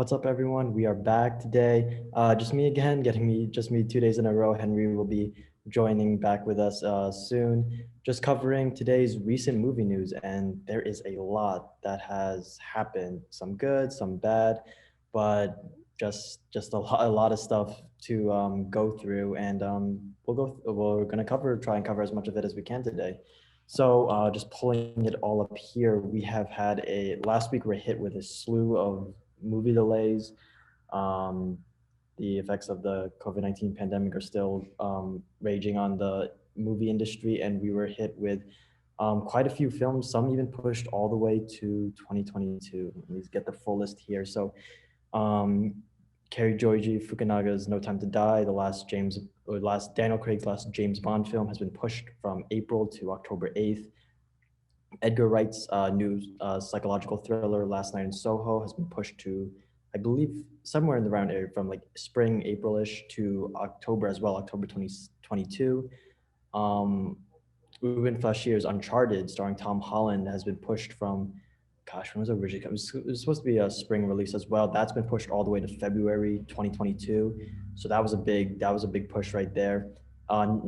What's up, everyone? We are back today. Just me again, just me 2 days in a row. Henry will be joining back with us soon. Just covering today's recent movie news, and there is a lot that has happened. Some good, some bad, but just a lot of stuff to go through, and we're gonna try and cover as much of it as we can today. So just pulling it all up here, we have had last week we're hit with a slew of movie delays. Um, the effects of the COVID-19 pandemic are still raging on the movie industry, and we were hit with quite a few films, some even pushed all the way to 2022. Let's get the full list here. So um, Kerry Joji Fukunaga's No Time to Die, last Daniel Craig's last James Bond film, has been pushed from April to October 8th. Edgar Wright's new psychological thriller Last Night in Soho has been pushed to, I believe, somewhere in the round area from like spring, April-ish to October as well, October 2022. Ruben Fleschier's Uncharted, starring Tom Holland, has been pushed from, gosh, when was it originally? It was supposed to be a spring release as well. That's been pushed all the way to February 2022. So that was a big push right there.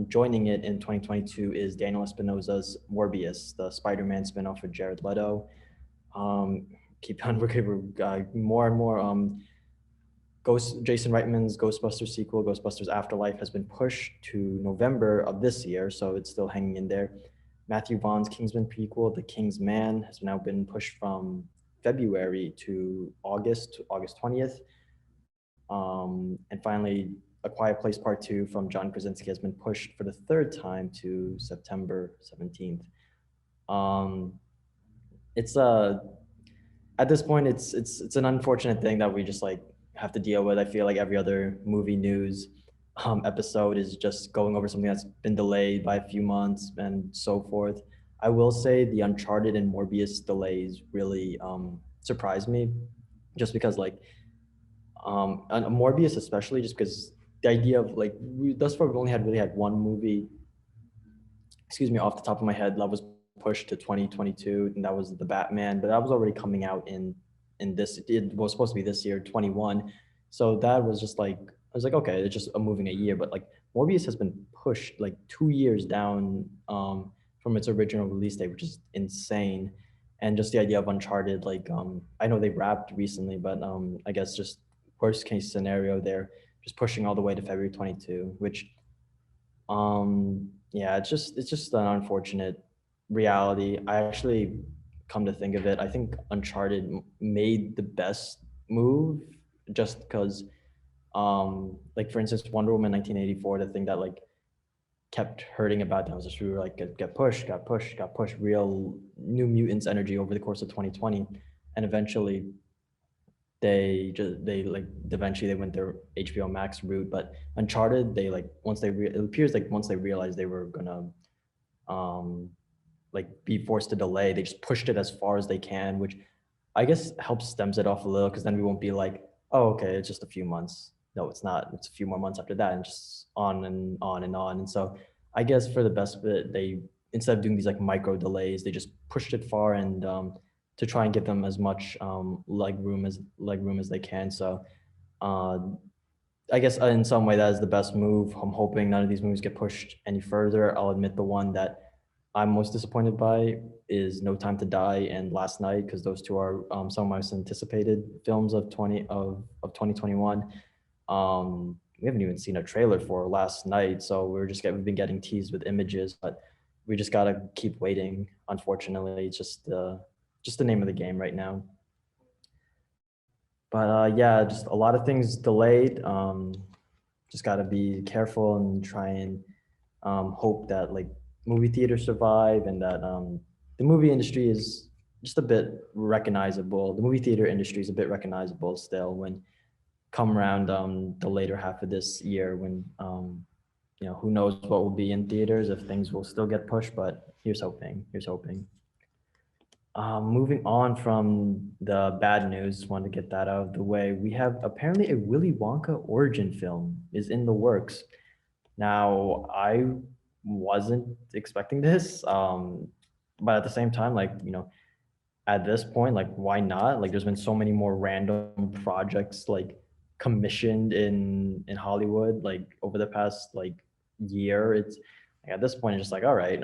Joining it in 2022 is Daniel Espinosa's Morbius, the Spider-Man spinoff with Jared Leto. Um, keep on more and more. Jason Reitman's Ghostbusters sequel, Ghostbusters Afterlife, has been pushed to November of this year, so it's still hanging in there. Matthew Vaughn's Kingsman prequel, The King's Man, has now been pushed from February to August 20th. And finally, A Quiet Place Part 2 from John Krasinski has been pushed for the third time to September 17th. It's At this point, it's an unfortunate thing that we just like have to deal with. I feel like every other movie news episode is just going over something that's been delayed by a few months and so forth. I will say the Uncharted and Morbius delays really surprised me, just because like and Morbius especially, just because the idea of like thus far we've only had one movie, excuse me, off the top of my head, that was pushed to 2022, and that was the Batman, but that was already coming out in this. It was supposed to be this year, 21. So that was just like I was like, okay, it's just moving a year, but like Morbius has been pushed like 2 years down from its original release date, which is insane. And just the idea of Uncharted, like I know they wrapped recently, but I guess just worst case scenario, they're just pushing all the way to February 22, which yeah, it's just an unfortunate reality. I actually, come to think of it, I think Uncharted made the best move, just because like for instance Wonder Woman 1984, the thing that like kept hurting about that was just we were like got pushed real New Mutants energy over the course of 2020, and eventually they went their HBO Max route. But Uncharted, they like it appears like once they realized they were gonna um like be forced to delay, they just pushed it as far as they can, which I guess helps stems it off a little, because then we won't be like, oh, okay, it's just a few months. No, it's not. It's a few more months after that, and just on and on and on. And so I guess for the best bit, they, instead of doing these like micro delays, they just pushed it far, and to try and give them as much leg room as they can. So uh, I guess in some way that is the best move. I'm hoping none of these movies get pushed any further. I'll admit the one that I'm most disappointed by is No Time to Die and Last Night, because those two are some of my most anticipated films of 2021. We haven't even seen a trailer for Last Night, so we've been getting teased with images, but we just gotta keep waiting. Unfortunately, it's just the name of the game right now. But yeah, just a lot of things delayed. Just gotta be careful and try and hope that like movie theaters survive, and that the movie industry is just a bit recognizable. The movie theater industry is a bit recognizable still when come around the later half of this year, when who knows what will be in theaters, if things will still get pushed, but here's hoping. Here's hoping. Moving on from the bad news, wanted to get that out of the way. We have apparently a Willy Wonka origin film is in the works. Now, I wasn't expecting this, but at the same time, like, at this point, like, why not? Like, there's been so many more random projects like commissioned in Hollywood, like over the past like year. It's like, at this point, it's just like, all right,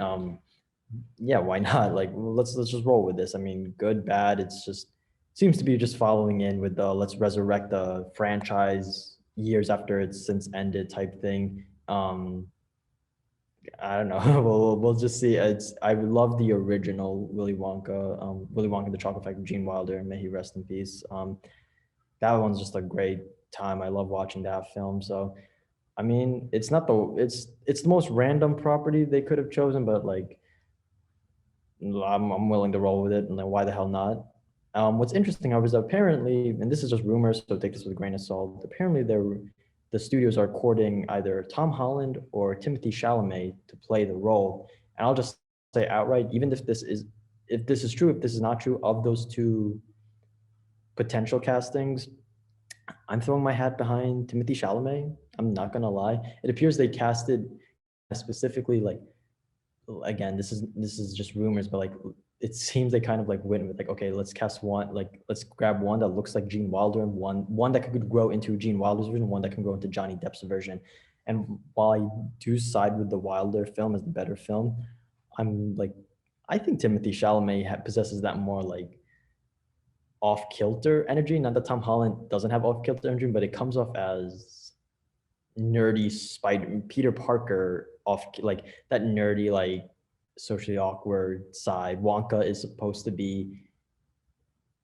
yeah, why not? Like, well, let's just roll with this. I mean, good, bad. It's just seems to be just following in with the let's resurrect the franchise years after it's since ended type thing. I don't know. We'll just see. It's I love the original Willy Wonka, Willy Wonka and the Chocolate Factory, Gene Wilder, may he rest in peace. That one's just a great time. I love watching that film. So I mean, it's not the it's the most random property they could have chosen, but like I'm willing to roll with it, and then why the hell not? What's interesting, however, is apparently, and this is just rumors, so take this with a grain of salt. Apparently, the studios are courting either Tom Holland or Timothy Chalamet to play the role. And I'll just say outright, even if this is true, if this is not true, of those two potential castings, I'm throwing my hat behind Timothy Chalamet. I'm not gonna lie. It appears they casted specifically like again, this is just rumors, but like it seems they kind of like went with like, okay, let's cast one, like let's grab one that looks like Gene Wilder and one that could grow into Gene Wilder's version, one that can grow into Johnny Depp's version. And while I do side with the Wilder film as the better film, I'm like, I think Timothy Chalamet possesses that more like off kilter energy. Not that Tom Holland doesn't have off kilter energy, but it comes off as nerdy spider Peter Parker off like that nerdy like socially awkward side. Wonka is supposed to be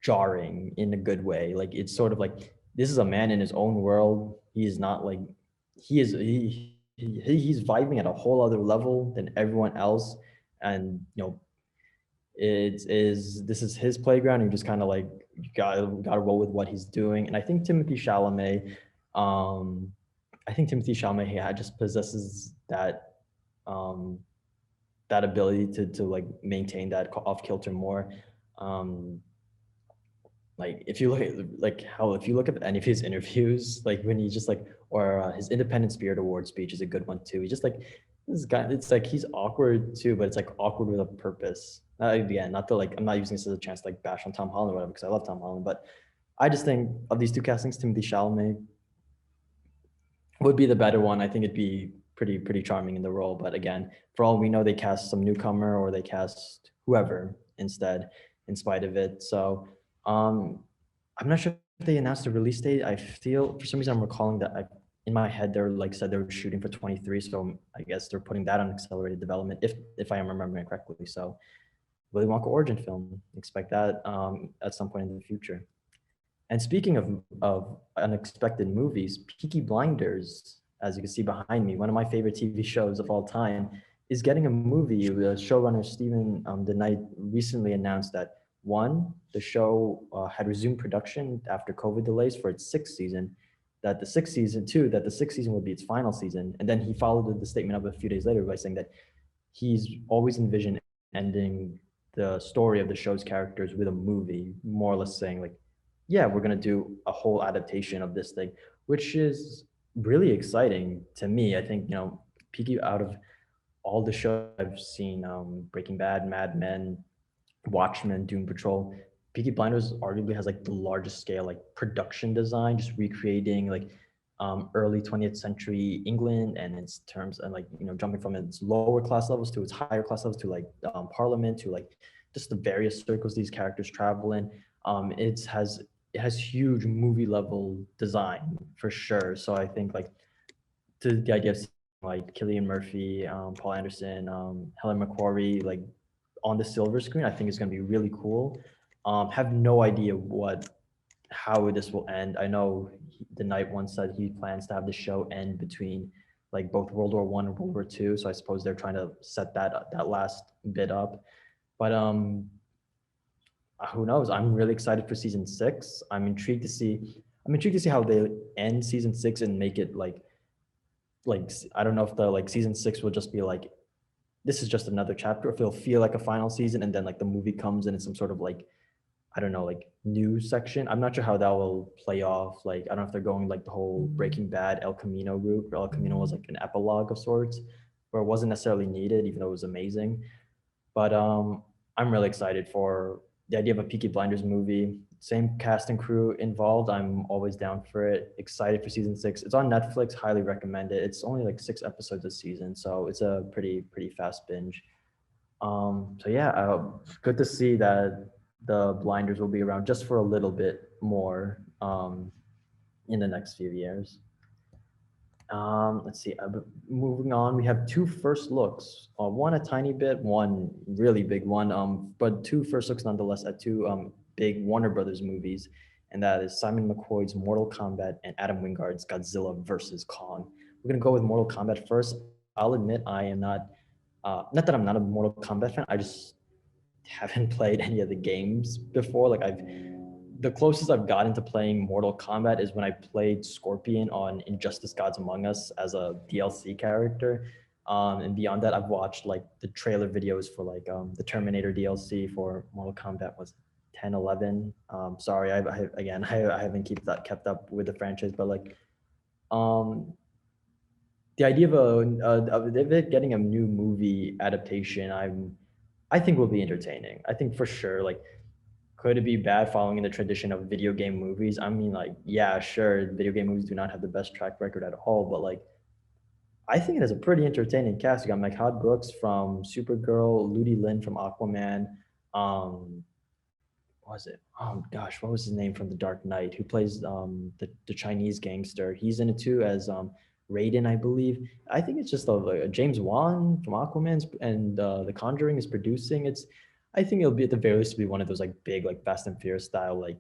jarring in a good way. Like it's sort of like this is a man in his own world. He is not like he's vibing at a whole other level than everyone else. And it is this is his playground. You just kind of like you gotta roll with what he's doing. And um I think Timothy Chalamet just possesses um, that ability to like maintain that off kilter more. Um, like if you look at like how if you look at any of his interviews, like when he just like or his Independent Spirit Award speech is a good one too. He's just like this guy. It's like he's awkward too, but it's like awkward with a purpose. Again, not to like I'm not using this as a chance to like bash on Tom Holland or whatever because I love Tom Holland, but I just think of these two castings, Timothy Chalamet would be the better one. I think it'd be pretty charming in the role. But again, for all we know, they cast some newcomer or they cast whoever instead, in spite of it. So I'm not sure if they announced a release date. I feel for some reason I'm recalling that in my head they're like said they were shooting for 23. So I guess they're putting that on accelerated development if I am remembering correctly. So Willy Wonka origin film, expect that at some point in the future. And speaking of unexpected movies, Peaky Blinders, as you can see behind me, one of my favorite TV shows of all time, is getting a movie. The showrunner Stephen DeKnight recently announced that one, the show had resumed production after COVID delays for its sixth season. That the sixth season, two, that the sixth season would be its final season, and then he followed the statement up a few days later by saying that he's always envisioned ending the story of the show's characters with a movie, more or less saying like, yeah, we're gonna do a whole adaptation of this thing, which is really exciting to me. I think Peaky out of all the shows I've seen, Breaking Bad, Mad Men, Watchmen, Doom Patrol, Peaky Blinders arguably has like the largest scale like production design, just recreating like early 20th century England and its terms and like jumping from its lower class levels to its higher class levels to like Parliament to like just the various circles these characters travel in. It has huge movie level design for sure. So I think like to the idea of seeing, like Killian Murphy, Paul Anderson, Helen McQuarrie, like on the silver screen, I think is going to be really cool. Have no idea how this will end. I know the Knight once said he plans to have the show end between like both World War One and World War Two. So I suppose they're trying to set that last bit up. But who knows? I'm really excited for season six. I'm intrigued to see how they end season six and make it like I don't know if the like season six will just be like this is just another chapter, if it'll feel like a final season and then like the movie comes in some sort of like I don't know, like news section. I'm not sure how that will play off. Like, I don't know if they're going like the whole Breaking Bad El Camino route, where El Camino was like an epilogue of sorts, where it wasn't necessarily needed, even though it was amazing. But I'm really excited for the idea of a Peaky Blinders movie, same cast and crew involved. I'm always down for it. Excited for season 6. It's on Netflix. Highly recommend it. It's only like 6 episodes a season, so it's a pretty fast binge. So yeah, good to see that the Blinders will be around just for a little bit more in the next few years. Let's see. Moving on, we have two first looks. One a tiny bit, one really big one. But two first looks nonetheless at two big Warner Brothers movies, and that is Simon McCoy's Mortal Kombat and Adam Wingard's Godzilla vs Kong. We're gonna go with Mortal Kombat first. I'll admit I am not that I'm not a Mortal Kombat fan. I just haven't played any of the games before. Like the closest I've gotten to playing Mortal Kombat is when I played Scorpion on Injustice: Gods Among Us as a DLC character. And beyond that, I've watched like the trailer videos for like the Terminator DLC for Mortal Kombat was 10, 11. Sorry, again, I haven't kept up with the franchise, but like um, the idea of it getting a new movie adaptation, I think will be entertaining. I think for sure, like could it be bad following in the tradition of video game movies? I mean, like, yeah, sure, video game movies do not have the best track record at all, but like, I think it has a pretty entertaining cast. You got Mike Brooks from Supergirl, Ludi Lin from Aquaman. Um, what was it? Oh gosh, what was his name from The Dark Knight? Who plays the Chinese gangster? He's in it too as Raiden, I believe. I think it's just a James Wan from Aquaman and The Conjuring is producing. I think it'll be at the very least be one of those like big like Fast and Furious style like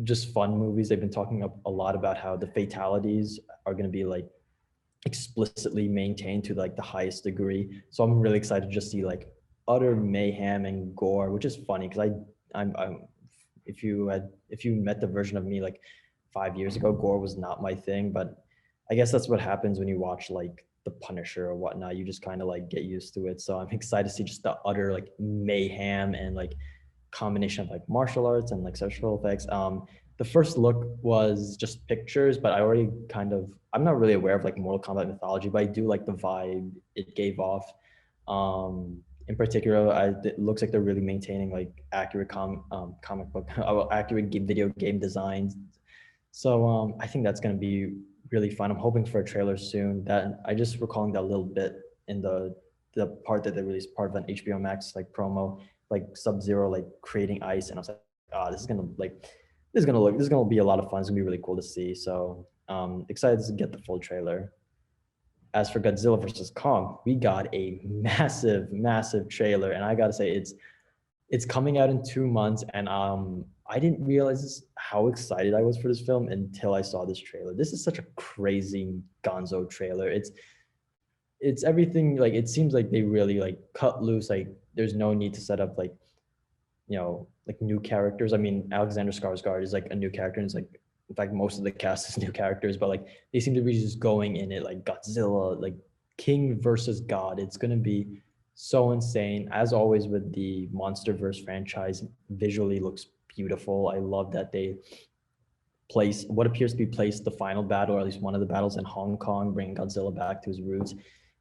just fun movies. They've been talking a lot about how the fatalities are going to be like explicitly maintained to like the highest degree. So I'm really excited to just see like utter mayhem and gore, which is funny because I'm if you met the version of me like 5 years ago, gore was not my thing. But I guess that's what happens when you watch like The Punisher or whatnot. You just kind of like get used to it. So I'm excited to see just the utter like mayhem and like combination of like martial arts and like special effects. The first look was just pictures, but I already I'm not really aware of like Mortal Kombat mythology, but I do like the vibe it gave off. In particular, it looks like they're really maintaining like accurate comic book, accurate video game designs. So I think that's going to be really fun. I'm hoping for a trailer soon. That I just recalling that little bit in the part that they released, part of an HBO Max like promo, like Sub-Zero like creating ice, and I was like, oh, this is gonna be a lot of fun. It's gonna be really cool to see. So excited to get the full trailer. As for Godzilla versus Kong, we got a massive trailer, and I gotta say it's coming out in 2 months, and I didn't realize how excited I was for this film until I saw this trailer. This is such a crazy gonzo trailer. It's everything, like it seems like they really like cut loose, like there's no need to set up like like new characters. I mean, Alexander Skarsgård is like a new character, and it's like in fact most of the cast is new characters, but like they seem to be just going in it like Godzilla, like King versus God. It's gonna be so insane. As always with the MonsterVerse franchise, visually looks beautiful. I love that they place what appears to be placed the final battle, or at least one of the battles in Hong Kong, bringing Godzilla back to his roots.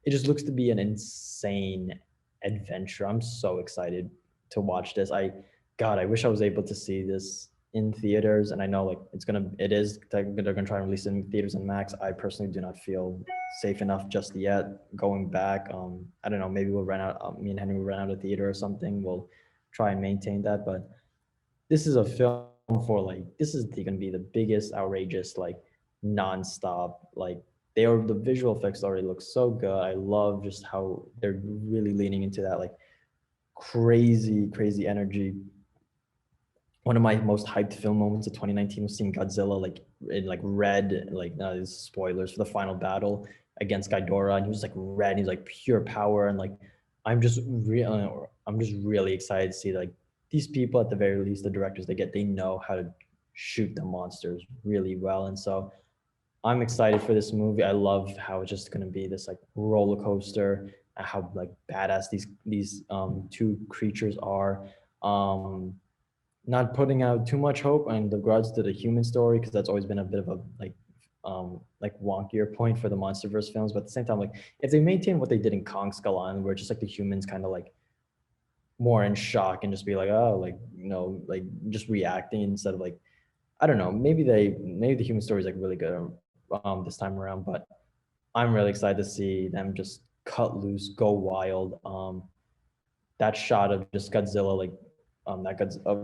It just looks to be an insane adventure. I'm so excited to watch this. I wish I was able to see this in theaters. And I know like they're gonna try and release it in theaters and Max. I personally do not feel safe enough just yet going back. I don't know, maybe we'll run out. Me and Henry will run out of theater or something. We'll try and maintain that. But this is a film for like this is going to be the biggest outrageous like nonstop like the visual effects already look so good. I love just how they're really leaning into that like crazy energy. One of my most hyped film moments of 2019 was seeing Godzilla like in like red, like spoilers for the final battle against Ghidorah, and he was like red, and he was like pure power, and like I'm just really excited to see like these people at the very least, the directors they know how to shoot the monsters really well, and so I'm excited for this movie. I love how it's just going to be this like roller coaster, how like badass these two creatures are. Um, Not putting out too much hope in regards to the human story, because that's always been a bit of a like wonkier point for the MonsterVerse films. But at the same time, like if they maintain what they did in Kong Skull Island, where just like the humans kind of like more in shock and just be like, oh, like, like just reacting instead of like, I don't know, maybe the human story is like really good this time around, but I'm really excited to see them just cut loose, go wild. That shot of just Godzilla, like,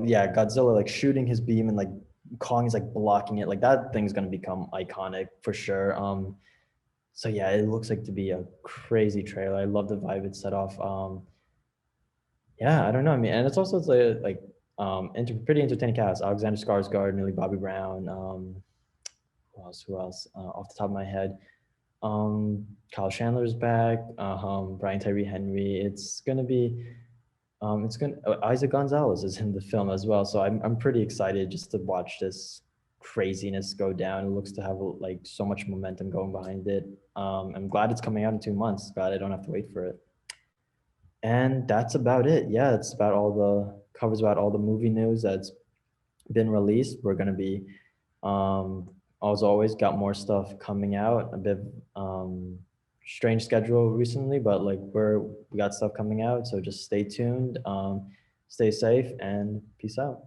yeah, Godzilla like shooting his beam and like Kong is like blocking it. Like that thing's gonna become iconic for sure. So yeah, it looks like to be a crazy trailer. I love the vibe it set off. Yeah, I don't know. I mean, and it's also like pretty entertaining cast. Alexander Skarsgård, Millie Bobby Brown. Who else? Who else? Off the top of my head, Kyle Chandler's back. Brian Tyree Henry. It's gonna Isaac Gonzalez is in the film as well. So I'm pretty excited just to watch this craziness go down. It looks to have like so much momentum going behind it. I'm glad it's coming out in 2 months. Glad I don't have to wait for it. And that's about it. Yeah, it's about all the covers about all the movie news that's been released. We're gonna be, as always, got more stuff coming out. A bit strange schedule recently, but like we got stuff coming out. So just stay tuned, stay safe, and peace out.